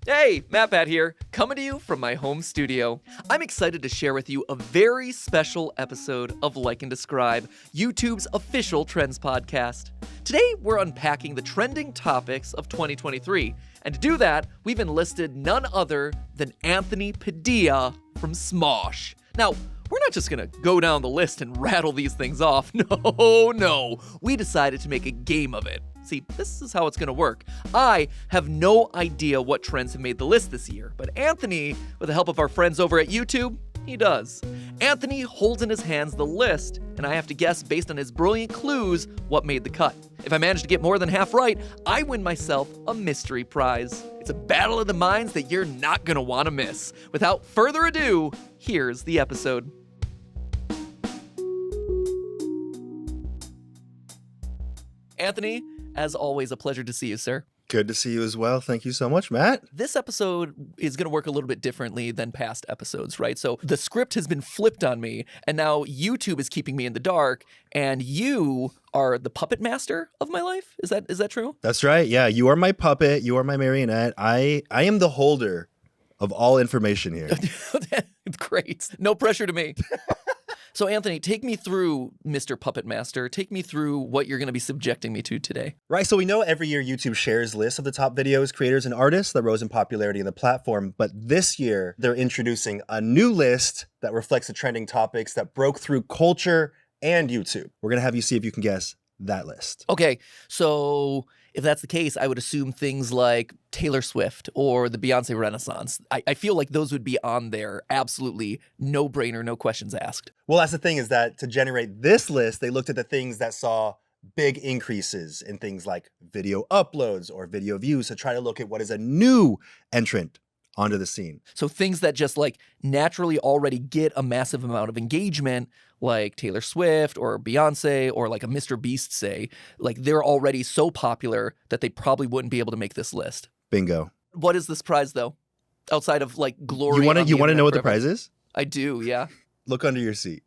Hey, MatPat here, coming to you from my home studio. I'm excited to share with you a very special episode of Like and Describe, YouTube's official trends podcast. Today, we're unpacking the trending topics of 2023, and to do that, we've enlisted none other than Anthony Padilla from Smosh. Now, we're not just gonna go down the list and rattle these things off. No. We decided to make a game of it. See, this is how it's gonna work. I have no idea what trends have made the list this year, but Anthony, with the help of our friends over at YouTube, he does. Anthony holds in his hands the list, and I have to guess based on his brilliant clues what made the cut. If I manage to get more than half right, I win myself a mystery prize. It's a battle of the minds that you're not gonna wanna miss. Without further ado, here's the episode. Anthony, as always, a pleasure to see you, sir. Good to see you as well. Thank you so much, Matt. This episode is going to work a little bit differently than past episodes, right? So the script has been flipped on me, and now YouTube is keeping me in the dark, and you are the puppet master of my life? Is that true? That's right. Yeah, you are my puppet. You are my marionette. I am the holder of all information here. Great. No pressure to me. So, Anthony, take me through Mr. Puppet Master. Take me through what you're going to be subjecting me to today. Right, so we know every year YouTube shares lists of the top videos, creators, and artists that rose in popularity in the platform, but this year they're introducing a new list that reflects the trending topics that broke through culture and YouTube. We're going to have you see if you can guess that list. Okay, so if that's the case, I would assume things like Taylor Swift or the Beyonce Renaissance. I feel like those would be on there. Absolutely no brainer, no questions asked. Well, that's the thing, is that to generate this list, they looked at the things that saw big increases in things like video uploads or video views to try to look at what is a new entrant onto the scene. So things that just like naturally already get a massive amount of engagement, like Taylor Swift or Beyonce or like a Mr. Beast, say, like they're already so popular that they probably wouldn't be able to make this list. Bingo. What is this prize though? Outside of like glory. You want to know what the prize is? I do, yeah. Look under your seat.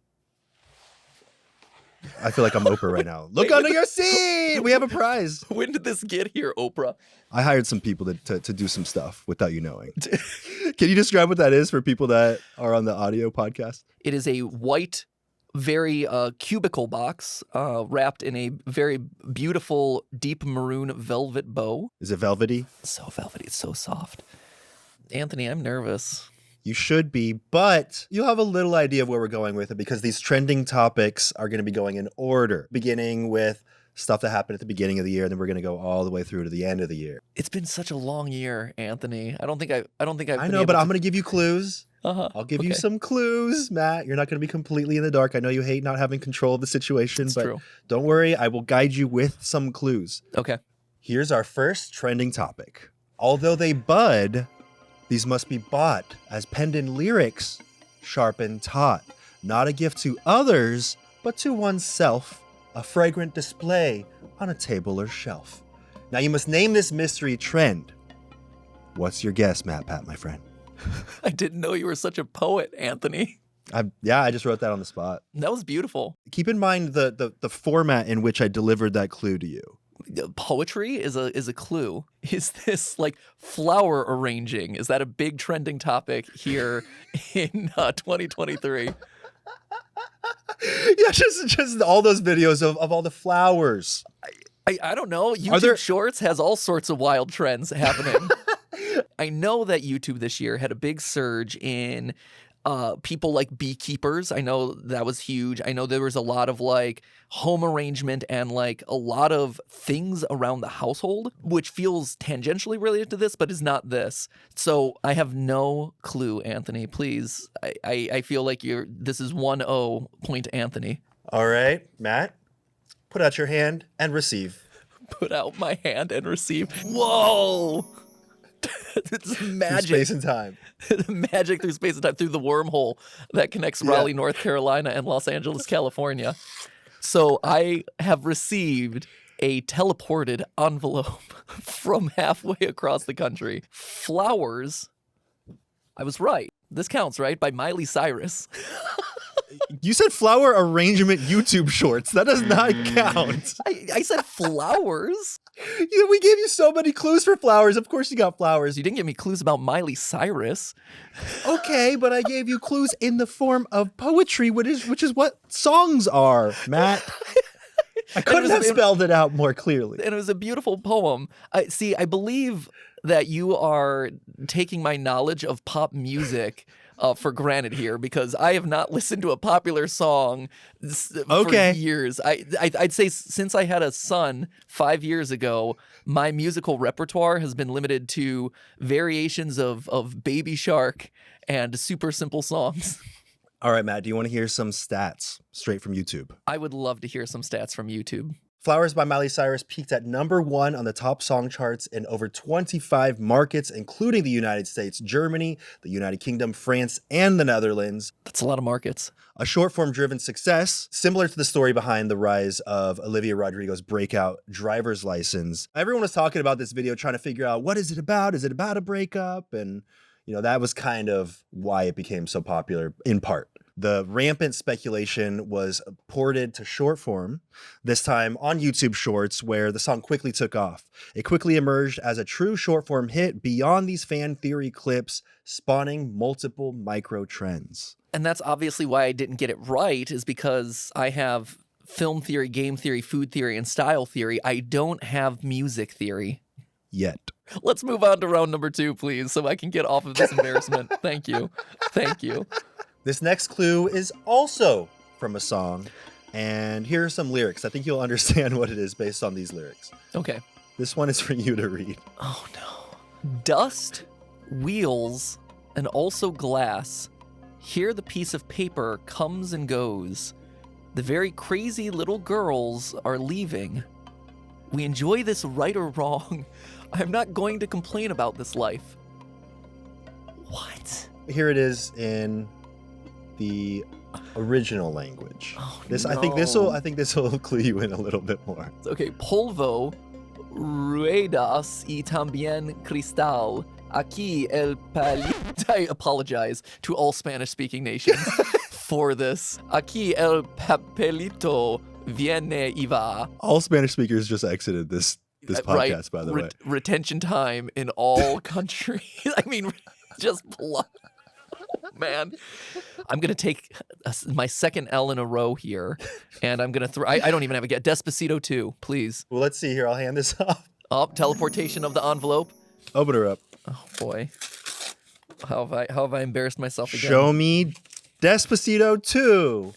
I feel like I'm Oprah right now. Look under your seat! We have a prize. When did this get here, Oprah? I hired some people to do some stuff without you knowing. Can you describe what that is for people that are on the audio podcast? It is a white, very cubicle box wrapped in a very beautiful deep maroon velvet bow. Is it velvety? So velvety, it's so soft. Anthony, I'm nervous. You should be, but you'll have a little idea of where we're going with it because these trending topics are going to be going in order, beginning with stuff that happened at the beginning of the year, and then we're going to go all the way through to the end of the year. It's been such a long year, Anthony. I know, but I'm going to give you clues. I'll give you some clues, Matt. You're not going to be completely in the dark. I know you hate not having control of the situation, but don't worry. I will guide you with some clues. Okay. Here's our first trending topic. Although they bud, these must be bought as penned in lyrics, sharp and taut. Not a gift to others, but to oneself. A fragrant display on a table or shelf. Now you must name this mystery trend. What's your guess, MatPat, my friend? I didn't know you were such a poet, Anthony. I just wrote that on the spot. That was beautiful. Keep in mind the format in which I delivered that clue to you. Poetry is a clue. Is this like flower arranging? Is that a big trending topic here in 2023? Yeah, just all those videos of all the flowers. I don't know. YouTube Shorts has all sorts of wild trends happening. I know that YouTube this year had a big surge in people like beekeepers. I know that was huge. I know there was a lot of like home arrangement and like a lot of things around the household, which feels tangentially related to this, but is not this. So I have no clue, Anthony. Please, I feel like this is 1-0 point Anthony. All right, Matt, put out your hand and receive. Put out my hand and receive. Whoa! It's magic. Through space and time. Magic through space and time, through the wormhole that connects Raleigh, North Carolina and Los Angeles, California. So I have received a teleported envelope from halfway across the country. Flowers. I was right. This counts, right? By Miley Cyrus. You said flower arrangement YouTube shorts. That does not count. I said flowers. We gave you so many clues for flowers. Of course you got flowers. You didn't give me clues about Miley Cyrus. Okay, but I gave you clues in the form of poetry, which is what songs are, Matt. I couldn't have spelled it out more clearly. And it was a beautiful poem. I believe that you are taking my knowledge of pop music for granted here, because I have not listened to a popular song for years. I'd say since I had a son 5 years ago, my musical repertoire has been limited to variations of Baby Shark and super simple songs. All right, Matt, do you want to hear some stats straight from YouTube? I would love to hear some stats from YouTube. Flowers by Miley Cyrus peaked at #1 on the top song charts in over 25 markets, including the United States, Germany, the United Kingdom, France, and the Netherlands. That's a lot of markets. A short-form driven success, similar to the story behind the rise of Olivia Rodrigo's breakout Driver's License. Everyone was talking about this video, trying to figure out, what is it about? Is it about a breakup? And, that was kind of why it became so popular, in part. The rampant speculation was ported to short form, this time on YouTube Shorts, where the song quickly took off. It quickly emerged as a true short form hit beyond these fan theory clips, spawning multiple micro trends. And that's obviously why I didn't get it right, is because I have film theory, game theory, food theory, and style theory. I don't have music theory. Yet. Let's move on to round number 2, please, so I can get off of this embarrassment. Thank you. Thank you. This next clue is also from a song, and here are some lyrics. I think you'll understand what it is based on these lyrics. Okay. This one is for you to read. Oh, no. Dust, wheels, and also glass. Here the piece of paper comes and goes. The very crazy little girls are leaving. We enjoy this right or wrong. I'm not going to complain about this life. What? Here it is in the original language. Oh, this no. I think this will clue you in a little bit more. Okay, polvo, ruedas y también cristal. Aquí el palito. I apologize to all Spanish-speaking nations for this. Aquí el papelito viene y va. All Spanish speakers just exited this podcast, right. By the way. Retention time in all countries. I mean, just man, I'm going to take my second L in a row here, and I'm going to throw... I don't even have a guess. Despacito 2, please. Well, let's see here. I'll hand this off. Oh, teleportation of the envelope. Open her up. Oh, boy. How have I embarrassed myself again? Show me Despacito 2.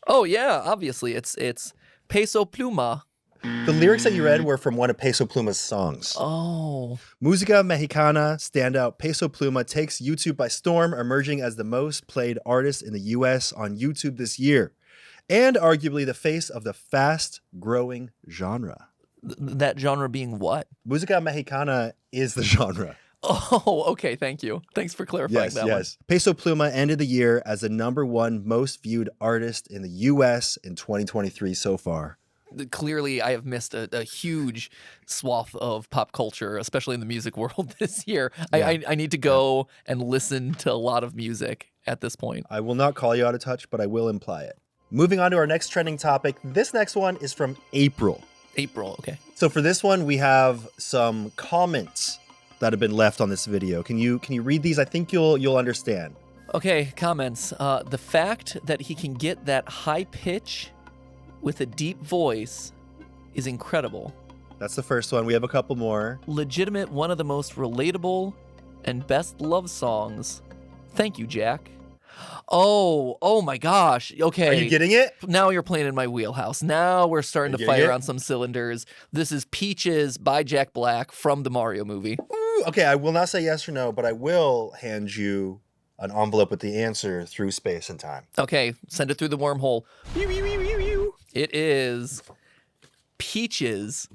Oh, yeah, obviously. It's Peso Pluma. The lyrics that you read were from one of Peso Pluma's songs. Oh. Música Mexicana standout Peso Pluma takes YouTube by storm, emerging as the most played artist in the U.S. on YouTube this year, and arguably the face of the fast-growing genre. That genre being what? Música Mexicana is the genre. Oh, okay, thank you. Thanks for clarifying that one. Peso Pluma ended the year as the #1 most viewed artist in the U.S. in 2023 so far. Clearly, I have missed a huge swath of pop culture, especially in the music world this year. Yeah. I need to go and listen to a lot of music at this point. I will not call you out of touch, but I will imply it. Moving on to our next trending topic. This next one is from April. April, okay. So for this one, we have some comments that have been left on this video. Can you read these? I think you'll understand. Okay, comments. The fact that he can get that high pitch with a deep voice is incredible. That's the first one. We have a couple more. Legitimate, one of the most relatable and best love songs. Thank you, Jack. Oh my gosh. Okay. Are you getting it? Now you're playing in my wheelhouse. Now we're starting to fire on some cylinders. This is Peaches by Jack Black from the Mario movie. Ooh, okay, I will not say yes or no, but I will hand you an envelope with the answer through space and time. Okay, send it through the wormhole. It is Peaches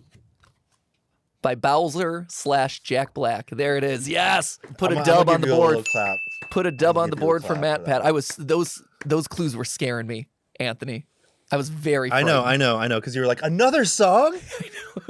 by Bowser / Jack Black. There it is. Yes. Put a dub on the board. Put a dub on the board for Matt Pat. Those clues were scaring me, Anthony. I was very frightened. I know, because you were like, another song?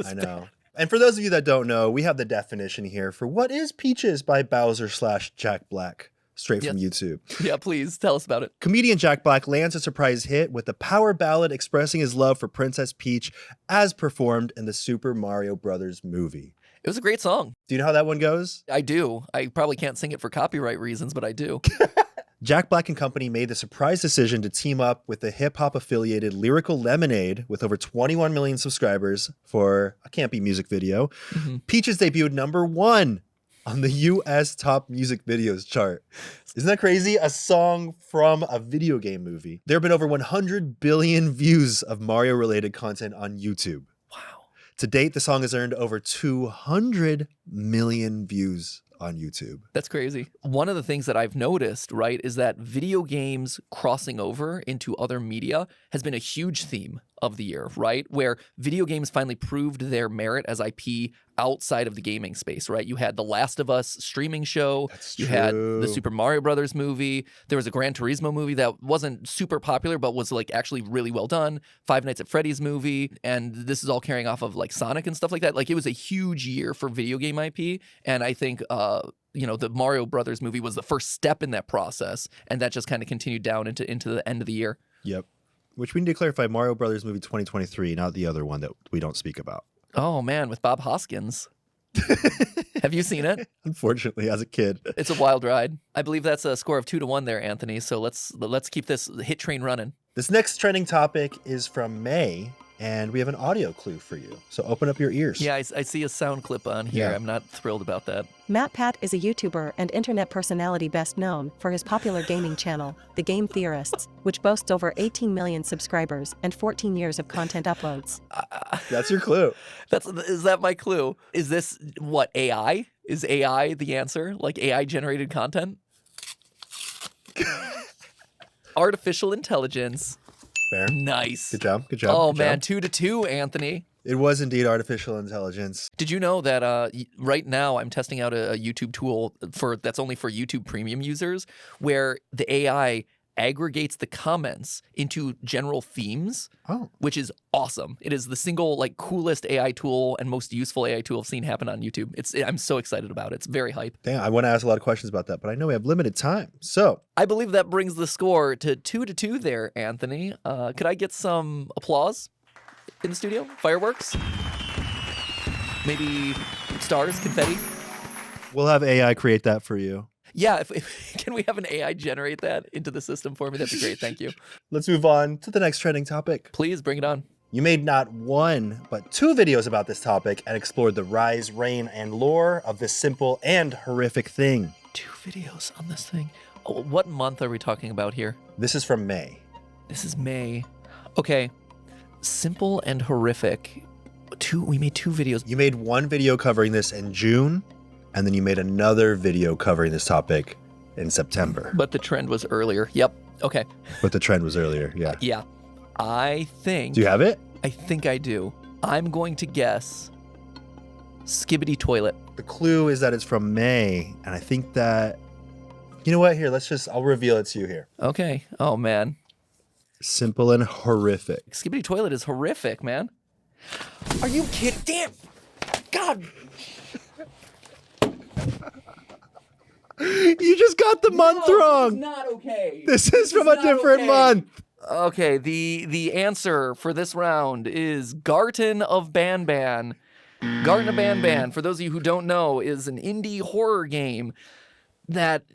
I know. And for those of you that don't know, we have the definition here for what is Peaches by Bowser / Jack Black. straight from Yes. YouTube. Yeah, please tell us about it. Comedian Jack Black lands a surprise hit with the power ballad expressing his love for Princess Peach as performed in the Super Mario Brothers movie. It was a great song. Do you know how that one goes? I do. I probably can't sing it for copyright reasons, but I do. Jack Black and Company made the surprise decision to team up with the hip-hop affiliated Lyrical Lemonade with over 21 million subscribers for a campy music video. Peaches debuted #1 on the US Top Music Videos chart. Isn't that crazy? A song from a video game movie. There have been over 100 billion views of Mario-related content on YouTube. Wow. To date, the song has earned over 200 million views on YouTube. That's crazy. One of the things that I've noticed, right, is that video games crossing over into other media has been a huge theme of the year, right? Where video games finally proved their merit as IP outside of the gaming space, right? You had the Last of Us streaming show. That's You had the true. Super Mario Brothers movie. There was a Gran Turismo movie that wasn't super popular, but was like actually really well done. Five Nights at Freddy's movie. And this is all carrying off of like Sonic and stuff like that. Like it was a huge year for video game IP. And I think, the Mario Brothers movie was the first step in that process. And that just kind of continued down into the end of the year. Yep. Which we need to clarify, Mario Brothers movie 2023, not the other one that we don't speak about. Oh man, with Bob Hoskins. Have you seen it? Unfortunately, as a kid. It's a wild ride. I believe that's a score of 2-1 there, Anthony. So let's keep this hit train running. This next trending topic is from May, and we have an audio clue for you. So open up your ears. Yeah, I see a sound clip on here. Yeah. I'm not thrilled about that. MatPat is a YouTuber and internet personality best known for his popular gaming channel, The Game Theorists, which boasts over 18 million subscribers and 14 years of content uploads. That's your clue. Is that my clue? Is this what, AI? Is AI the answer? Like AI generated content? Artificial intelligence. Fair. Nice. Good job. Good job. Oh good man, job. 2-2, Anthony. It was indeed artificial intelligence. Did you know that right now I'm testing out a YouTube tool that's only for YouTube Premium users, where the AI aggregates the comments into general themes, Oh. which is awesome. It is the single like coolest AI tool and most useful AI tool I've seen happen on YouTube. I'm so excited about it. It's very hype. Damn, I want to ask a lot of questions about that, but I know we have limited time. So, I believe that brings the score to 2-2 there, Anthony. Could I get some applause in the studio? Fireworks? Maybe stars, confetti? we'll have AI create that for you. Yeah, can we have an AI generate that into the system for me? That'd be great. Thank you. Let's move on to the next trending topic. Please bring it on. You made not one, but 2 videos about this topic and explored the rise, reign, and lore of this simple and horrific thing. 2 videos on this thing. Oh, what month are we talking about here? This is from May. This is May. Okay. Simple and horrific. We made 2 videos. You made one video covering this in June, and then you made another video covering this topic in September. But the trend was earlier. Yep. Okay. But the trend was earlier, yeah. Yeah. I think. Do you have it? I think I do. I'm going to guess Skibbity Toilet. The clue is that it's from May, and I think that... You know what? Here, I'll reveal it to you here. Okay. Oh, man. Simple and horrific. Skibbity Toilet is horrific, man. Are you kidding? Damn. God. You just got the month wrong. Not okay. This is from a not different okay. month. Okay, the answer for this round is Garten of Banban. Garten of Banban, for those of you who don't know, is an indie horror game that,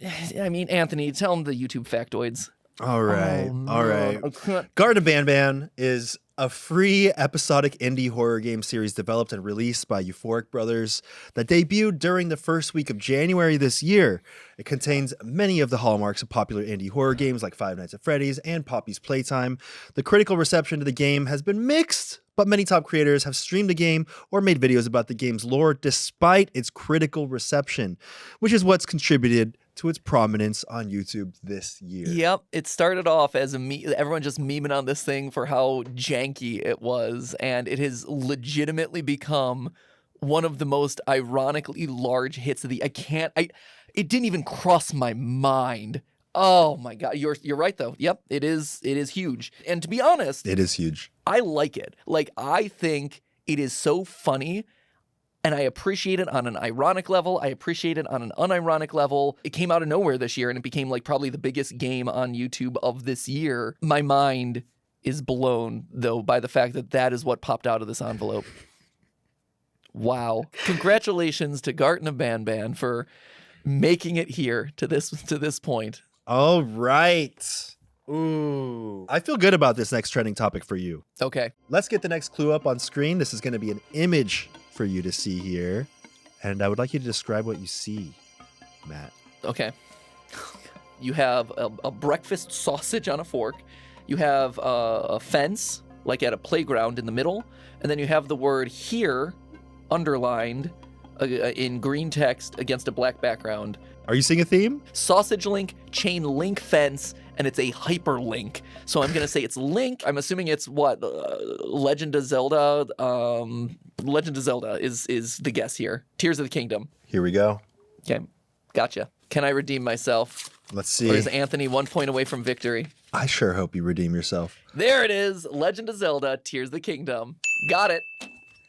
I mean, Anthony, tell them the YouTube factoids. All right. Oh, All man, right. I can't- Garden of Banban is a free episodic indie horror game series developed and released by Euphoric Brothers that debuted during the first week of January this year. It contains many of the hallmarks of popular indie horror games like Five Nights at Freddy's and Poppy's Playtime. The critical reception to the game has been mixed, but many top creators have streamed the game or made videos about the game's lore despite its critical reception, which is what's contributed to its prominence on YouTube this year. Yep, it started off as everyone just memeing on this thing for how janky it was, and it has legitimately become one of the most ironically large hits of the. It didn't even cross my mind. Oh my god, you're right though. Yep, it is huge. And to be honest, It is huge. I like it. Like, I think it is so funny and I appreciate it on an ironic level. I appreciate it on an unironic level. It came out of nowhere this year, and it became like probably the biggest game on YouTube of this year. My mind is blown, though, by the fact that that is what popped out of this envelope. Wow. Congratulations to Garten of Banban for making it here to this point. All right. Ooh. I feel good about this next trending topic for you. Okay. Let's get the next clue up on screen. This is going to be an image for you to see here. And I would like you to describe what you see, Matt. Okay. You have a breakfast sausage on a fork. You have a fence, like at a playground in the middle. And then you have the word here underlined in green text against a black background. Are you seeing a theme? Sausage link, chain link fence, and it's a hyperlink. So I'm going to say it's Link. I'm assuming it's what? Legend of Zelda. Legend of Zelda is the guess here. Tears of the Kingdom. Here we go. Okay. Gotcha. Can I redeem myself? Let's see. Or is Anthony 1 point away from victory? I sure hope you redeem yourself. There it is. Legend of Zelda, Tears of the Kingdom. Got it.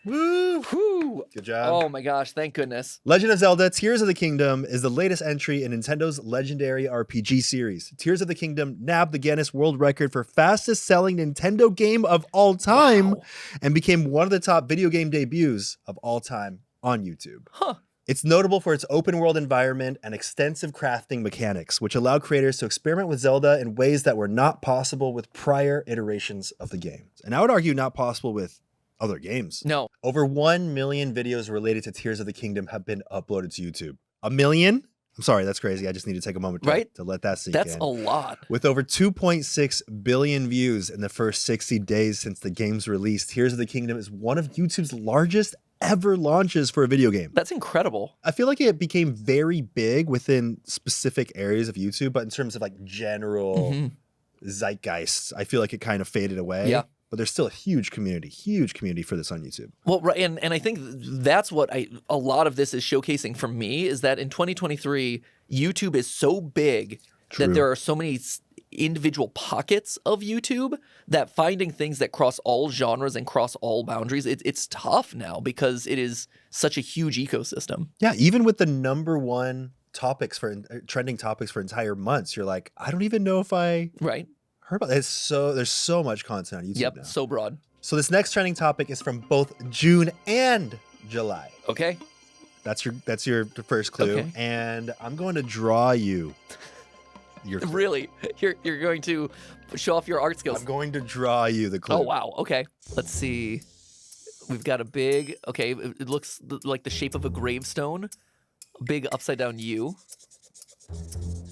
Woo! Whew. Good job. Oh my gosh, thank goodness. Legend of Zelda Tears of the Kingdom is the latest entry in Nintendo's legendary RPG series. Tears of the Kingdom nabbed the Guinness World Record for fastest selling Nintendo game of all time and became one of the top video game debuts of all time on YouTube. Huh. It's notable for its open world environment and extensive crafting mechanics, which allow creators to experiment with Zelda in ways that were not possible with prior iterations of the game. And I would argue not possible with other games. No. Over 1 million videos related to Tears of the Kingdom have been uploaded to YouTube. 1 million? I'm sorry, that's crazy. I just need to take a moment to let that sink in. That's a lot. With over 2.6 billion views in the first 60 days since the game's release, Tears of the Kingdom is one of YouTube's largest ever launches for a video game. That's incredible. I feel like it became very big within specific areas of YouTube, but in terms of like general zeitgeist, I feel like it kind of faded away. Yeah. But there's still a huge community for this on YouTube. Well, right, and I think that's what a lot of this is showcasing for me is that in 2023, YouTube is so big that there are so many individual pockets of YouTube that finding things that cross all genres and cross all boundaries, it's tough now because it is such a huge ecosystem. Yeah, even with the #1 topics for trending topics for entire months, you're like, I don't even know if I Right. heard about it. There's so much content on YouTube Yep, now. so broad. So this next trending topic is from both June and July. Okay. That's your first clue. Okay. And I'm going to draw you your clue. Really? You're going to show off your art skills. I'm going to draw you the clue. Oh, wow. Okay. Let's see. We've got a big, okay, it looks like the shape of a gravestone. A big upside down U.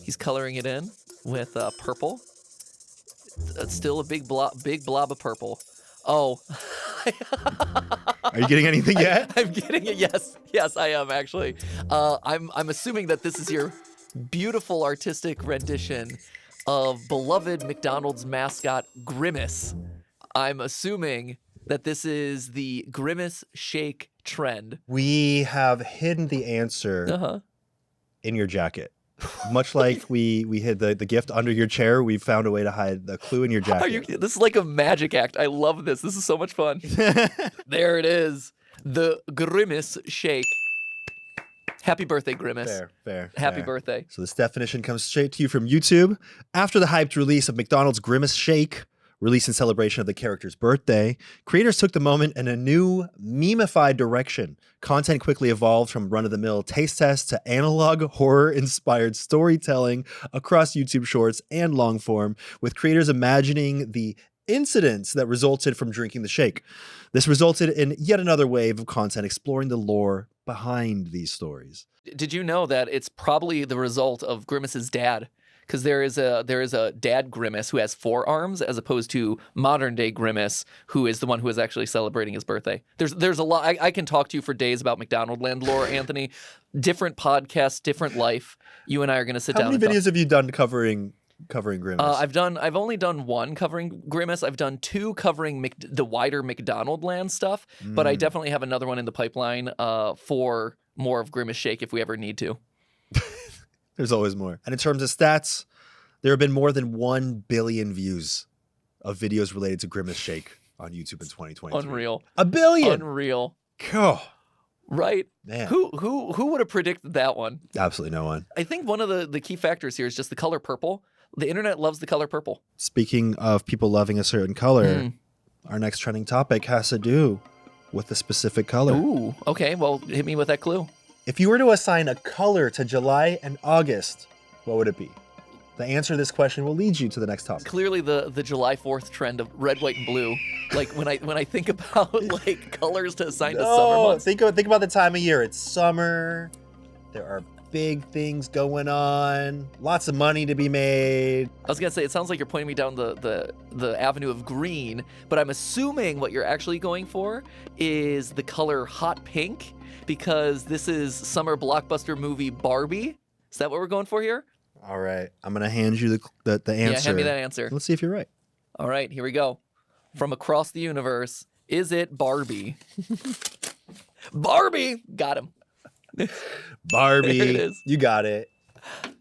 He's coloring it in with purple. It's still a big blob of purple. Oh. Are you getting anything yet? I'm getting it. Yes, I am actually. I'm assuming that this is your beautiful artistic rendition of beloved McDonald's mascot Grimace. I'm assuming that this is the Grimace shake trend. We have hidden the answer in your jacket. Much like we hid the gift under your chair, we found a way to hide the clue in your jacket. This is like a magic act. I love this. This is so much fun. There it is. The Grimace shake. Happy birthday, Grimace. Fair. Happy birthday. So this definition comes straight to you from YouTube. After the hyped release of McDonald's Grimace Shake, released in celebration of the character's birthday, creators took the moment in a new memified direction. Content quickly evolved from run-of-the-mill taste tests to analog horror-inspired storytelling across YouTube Shorts and long form, with creators imagining the incidents that resulted from drinking the shake. This resulted in yet another wave of content exploring the lore behind these stories. Did you know that it's probably the result of Grimace's dad? Because there is a dad Grimace who has 4 arms, as opposed to modern day Grimace, who is the one who is actually celebrating his birthday. There's a lot. I can talk to you for days about McDonald Land lore, Anthony. Different podcasts, different life. You and I are going to sit down. How many videos have you done covering Grimace? I've only done 1 covering Grimace. I've done 2 covering the wider McDonald Land stuff, but I definitely have another one in the pipeline for more of Grimace Shake if we ever need to. There's always more. And in terms of stats, there have been more than 1 billion views of videos related to Grimace Shake on YouTube in 2023. Unreal. 1 billion! Unreal. Oh, Right? Man, Who would have predicted that one? absolutely no one. I think one of the key factors here is just the color purple. The internet loves the color purple. Speaking of people loving a certain color, Mm. our next trending topic has to do with a specific color. Ooh, okay. Well, hit me with that clue. If you were to assign a color to July and August, what would it be? The answer to this question will lead you to the next topic. Clearly, the July 4th trend of red, white, and blue. Like when I think about like colors to assign to summer months. think about the time of year. It's summer. There are big things going on. Lots of money to be made. I was gonna say it sounds like you're pointing me down the avenue of green, but I'm assuming what you're actually going for is the color hot pink because this is summer blockbuster movie Barbie. Is that what we're going for here? All right, I'm gonna hand you the answer. Yeah, hand me that answer. Let's see if you're right. All right, here we go. From across the universe, is it Barbie? Barbie! Got him. Barbie. There it is. You got it.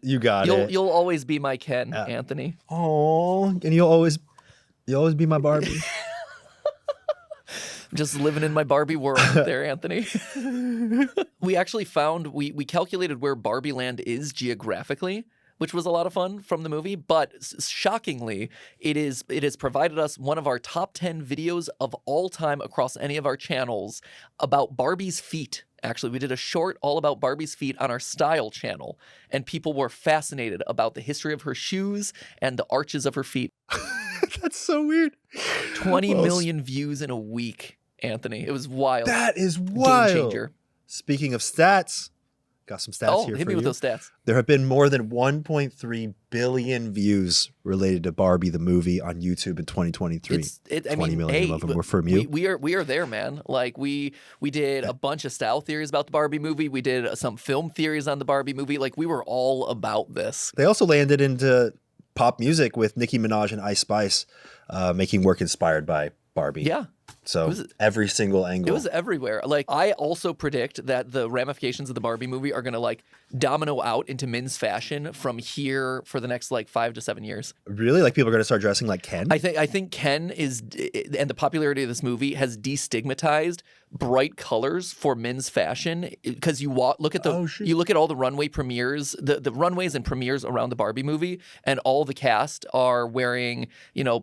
You got it. You'll always be my Ken, Anthony. Oh, and you'll always be my Barbie. Just living in my Barbie world there, Anthony. We actually found, we calculated where Barbie Land is geographically, which was a lot of fun from the movie. But shockingly, it has provided us one of our top 10 videos of all time across any of our channels about Barbie's feet. Actually, we did a short all about Barbie's feet on our Style channel, and people were fascinated about the history of her shoes and the arches of her feet. That's so weird. 20 Well, million views in a week, Anthony. It was wild. That is Game wild. changer. Speaking of stats, got some stats Oh, here hit for me you. with those stats. There have been more than 1.3 billion views related to Barbie the movie on YouTube in 2023. 20 million of them were from you. We are there, man. Like we did a bunch of style theories about the Barbie movie. We did some film theories on the Barbie movie. Like we were all about this. They also landed into pop music with Nicki Minaj and Ice Spice making work inspired by Barbie. Yeah. So every single angle. It was everywhere. Like I also predict that the ramifications of the Barbie movie are going to like domino out into men's fashion from here for the next like 5 to 7 years. Really? Like people are going to start dressing like Ken? I think Ken is, and the popularity of this movie has destigmatized bright colors for men's fashion because you look at you look at all the runway premieres, the runways and premieres around the Barbie movie, and all the cast are wearing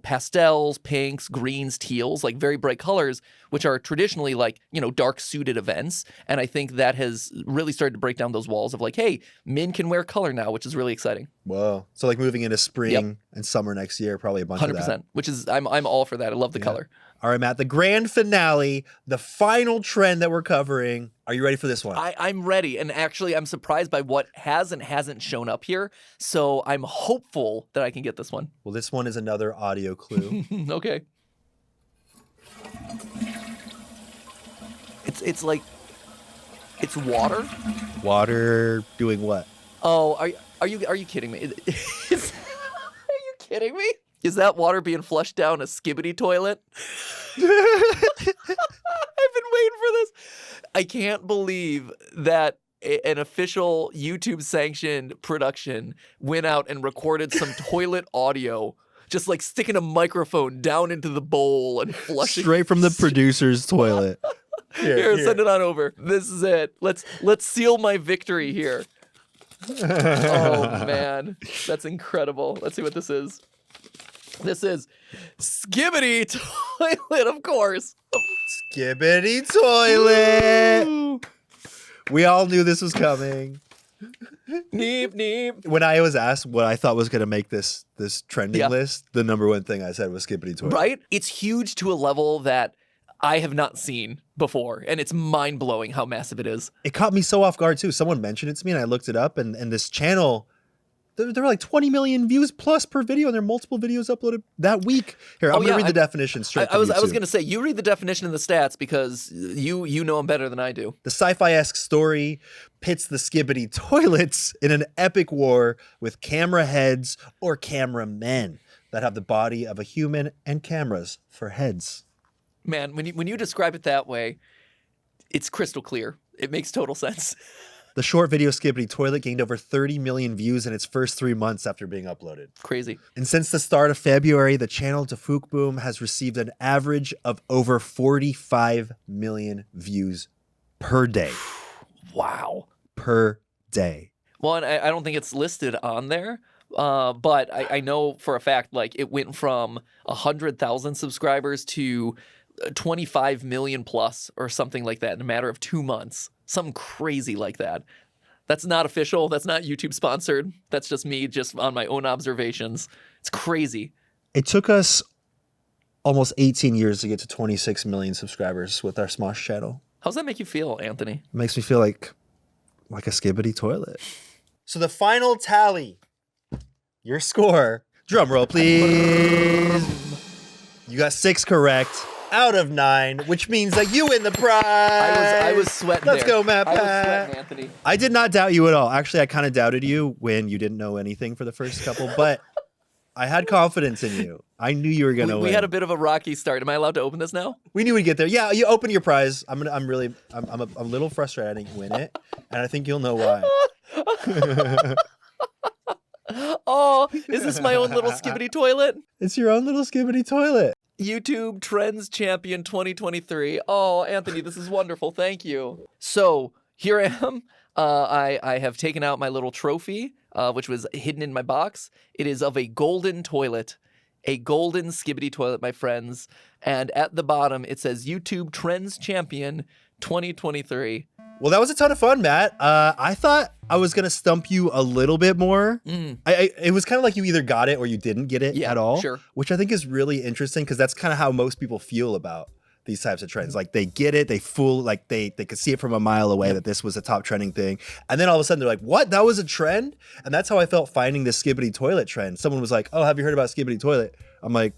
pastels, pinks, greens, teals, like very bright colors, which are traditionally like dark suited events. And I think that has really started to break down those walls of like, hey, men can wear color now, which is really exciting. Whoa. So like moving into spring and summer next year, probably a bunch 100%, of that. which is I'm all for that. I love the color. All right, Matt, the grand finale, the final trend that we're covering. Are you ready for this one? I'm ready. And actually, I'm surprised by what has and hasn't shown up here. So I'm hopeful that I can get this one. Well, this one is another audio clue. Okay. It's like, it's water. Water doing what? Oh, are you kidding me? Are you kidding me? Is that water being flushed down a skibbity toilet? I've been waiting for this. I can't believe that an official YouTube sanctioned production went out and recorded some toilet audio, just like sticking a microphone down into the bowl and flushing Straight from the producer's toilet. Here, send it on over. This is it. Let's seal my victory here. Oh man, that's incredible. Let's see what this is. This is Skibbity Toilet, of course. Skibbity toilet. We all knew this was coming. Neep, neep. When I was asked what I thought was going to make this trending list, the number one thing I said was Skibbity toilet. Right? It's huge to a level that I have not seen before, and it's mind-blowing how massive it is. It caught me so off guard, too. Someone mentioned it to me, and I looked it up, and this channel, there were like 20 million views plus per video, and there are multiple videos uploaded that week. Here, I'm going to read the definition straight I was from YouTube. going to say, you read the definition and the stats because you know them better than I do. The sci-fi-esque story pits the Skibbity toilets in an epic war with camera heads or cameramen that have the body of a human and cameras for heads. Man, when you describe it that way, it's crystal clear. It makes total sense. The short video Skibbity Toilet gained over 30 million views in its first 3 months after being uploaded. Crazy. And since the start of February, the channel Tafuk Boom has received an average of over 45 million views per day. Wow. Per day. Well, and I don't think it's listed on there, but I know for a fact, like, it went from 100,000 subscribers to 25 million plus or something like that in a matter of 2 months. Something crazy like that. That's not official. That's not YouTube sponsored. That's just me, just on my own observations. It's crazy. It took us almost 18 years to get to 26 million subscribers with our Smosh channel. How's that make you feel, Anthony? It makes me feel like a skibbity toilet. So the final tally, your score, drum roll please. You got 6 correct out of 9, which means that you win the prize. I was sweating. Let's there. go, Matt I was Pat. sweating, Anthony. I did not doubt you at all. Actually, I kind of doubted you when you didn't know anything for the first couple, but I had confidence in you. I knew you were gonna win. We had a bit of a rocky start. Am I allowed to open this now? We knew we'd get there. Yeah, you open your prize. I'm a little frustrated I didn't win it, and I think you'll know why. Oh, is this my own little skibbity toilet? It's your own little skibbity toilet. YouTube Trends Champion 2023. Oh, Anthony, this is wonderful. Thank you. So here I am. I have taken out my little trophy, which was hidden in my box. It is of a golden toilet. A golden skibbity toilet, my friends. And at the bottom, it says YouTube Trends Champion 2023. Well, that was a ton of fun, Matt. I thought I was gonna stump you a little bit more. It was kind of like you either got it or you didn't get it at all. Sure. Which I think is really interesting because that's kind of how most people feel about these types of trends. Like they get it, they could see it from a mile away that this was a top trending thing. And then all of a sudden they're like, what? That was a trend? And that's how I felt finding this skibbity toilet trend. Someone was like, oh, have you heard about skibbity toilet? I'm like,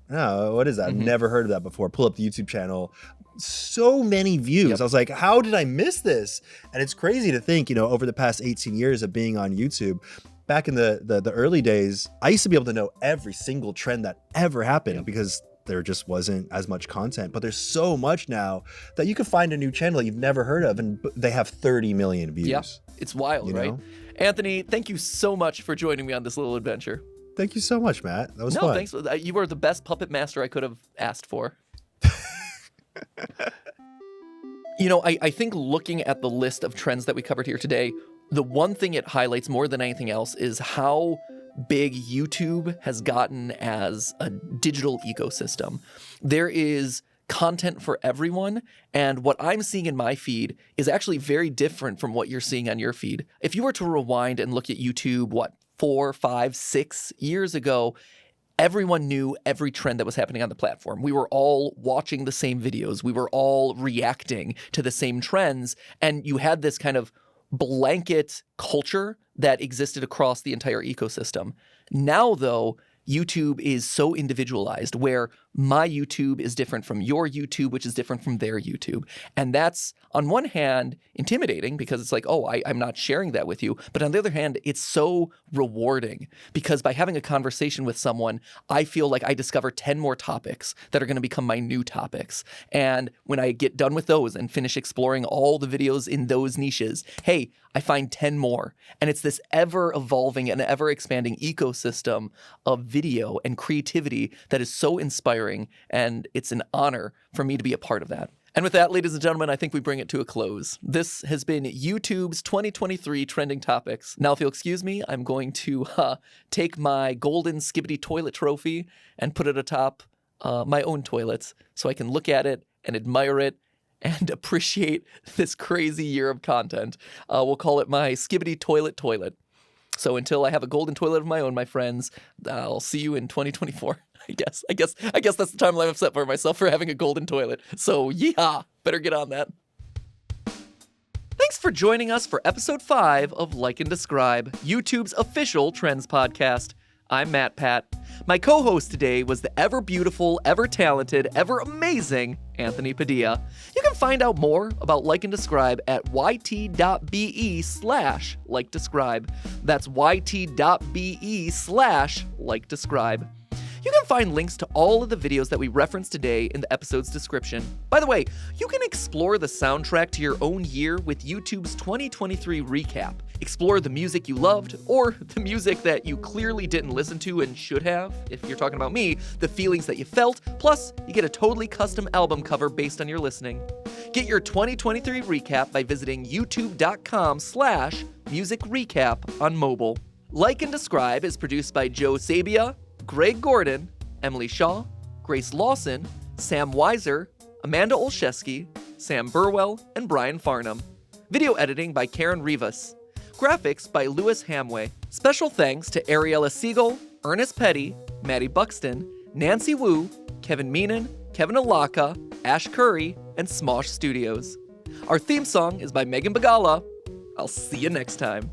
no, what is that? I've never heard of that before. Pull up the YouTube channel. So many views. I was like, how did I miss this? And it's crazy to think, over the past 18 years of being on YouTube, back in the early days, I used to be able to know every single trend that ever happened because there just wasn't as much content. But there's so much now that you can find a new channel that you've never heard of and they have 30 million views. Yeah, it's wild, right? Anthony, thank you so much for joining me on this little adventure. Thank you so much, Matt. That was fun. No, thanks. You were the best puppet master I could have asked for. I think looking at the list of trends that we covered here today, the one thing it highlights more than anything else is how big YouTube has gotten as a digital ecosystem. There is content for everyone, and what I'm seeing in my feed is actually very different from what you're seeing on your feed. If you were to rewind and look at YouTube, 4, 5, 6 years ago, everyone knew every trend that was happening on the platform. We were all watching the same videos. We were all reacting to the same trends. And you had this kind of blanket culture that existed across the entire ecosystem. Now, though, YouTube is so individualized where my YouTube is different from your YouTube, which is different from their YouTube. And that's, on one hand, intimidating because it's like, oh, I'm not sharing that with you. But on the other hand, it's so rewarding because by having a conversation with someone, I feel like I discover 10 more topics that are going to become my new topics. And when I get done with those and finish exploring all the videos in those niches, hey, I find 10 more. And it's this ever evolving and ever expanding ecosystem of video and creativity that is so inspiring. And it's an honor for me to be a part of that. And with that, ladies and gentlemen, I think we bring it to a close. This has been YouTube's 2023 Trending Topics. Now, if you'll excuse me, I'm going to take my golden skibbity toilet trophy and put it atop my own toilets so I can look at it and admire it and appreciate this crazy year of content. We'll call it my skibbity toilet. So until I have a golden toilet of my own, my friends, I'll see you in 2024. I guess that's the timeline I've set for myself for having a golden toilet. So yeehaw, better get on that. Thanks for joining us for episode 5 of Like and Describe, YouTube's official trends podcast. I'm Matt Pat. My co-host today was the ever beautiful, ever talented, ever amazing Anthony Padilla. You can find out more about Like and Describe at yt.be/likedescribe. That's yt.be/likedescribe. You can find links to all of the videos that we referenced today in the episode's description. By the way, you can explore the soundtrack to your own year with YouTube's 2023 recap. Explore the music you loved, or the music that you clearly didn't listen to and should have. If you're talking about me, the feelings that you felt, plus you get a totally custom album cover based on your listening. Get your 2023 recap by visiting youtube.com/musicrecap on mobile. Like and Describe is produced by Joe Sabia, Greg Gordon, Emily Shaw, Grace Lawson, Sam Weiser, Amanda Olszewski, Sam Burwell, and Brian Farnham. Video editing by Karen Rivas. Graphics by Louis Hamway. Special thanks to Ariella Siegel, Ernest Petty, Maddie Buxton, Nancy Wu, Kevin Meenan, Kevin Alaka, Ash Curry, and Smosh Studios. Our theme song is by Megan Bagala. I'll see you next time.